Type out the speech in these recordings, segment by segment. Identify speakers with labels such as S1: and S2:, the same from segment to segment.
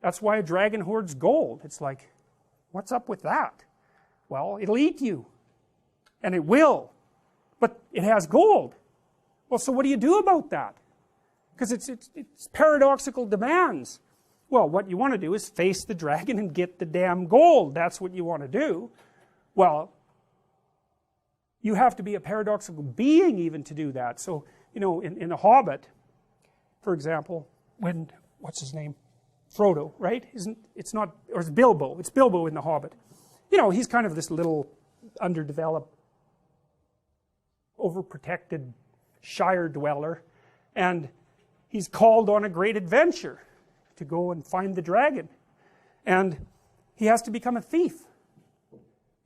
S1: That's why a dragon hoards gold. It's like, what's up with that? Well, it'll eat you. And it will. But it has gold. Well, so what do you do about that? Because it's paradoxical demands. Well, what you want to do is face the dragon and get the damn gold. That's what you want to do. Well, you have to be a paradoxical being even to do that. So, you know, in The Hobbit, for example, when, what's his name? Frodo, right? It's not, or it's Bilbo. It's Bilbo in The Hobbit. You know, he's kind of this little underdeveloped, overprotected Shire dweller, and he's called on a great adventure to go and find the dragon, and he has to become a thief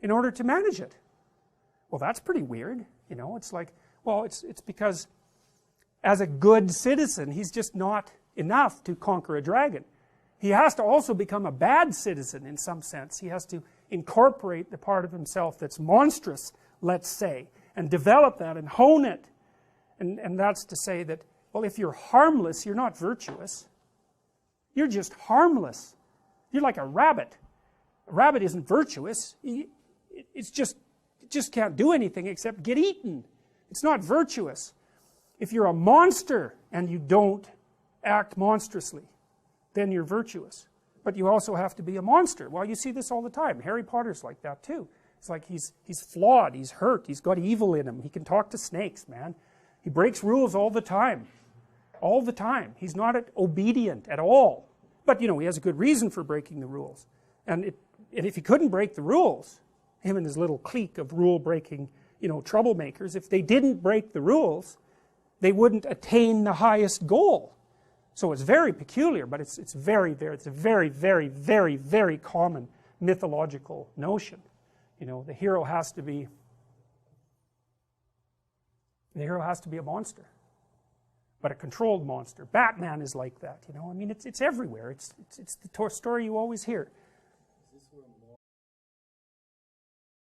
S1: in order to manage it. Well, that's pretty weird, you know. It's like, well, it's because as a good citizen he's just not enough to conquer a dragon. He has to also become a bad citizen in some sense. He has to incorporate the part of himself that's monstrous, let's say, and develop that and hone it. And that's to say that, well, if you're harmless, you're not virtuous. You're just harmless. You're like a rabbit. A rabbit isn't virtuous. It just can't do anything except get eaten. It's not virtuous. If you're a monster and you don't act monstrously, then you're virtuous. But you also have to be a monster. Well, you see this all the time. Harry Potter's like that too. It's like he's flawed, he's hurt, he's got evil in him. He can talk to snakes, man. He breaks rules all the time. All the time. He's not obedient at all. But, you know, he has a good reason for breaking the rules. And if he couldn't break the rules, him and his little clique of rule-breaking, you know, troublemakers, if they didn't break the rules, they wouldn't attain the highest goal. So it's very peculiar, but it's a very, very common mythological notion. You know, the hero has to be a monster, but a controlled monster. Batman is like that, you know. I mean, it's everywhere. It's the story you always hear.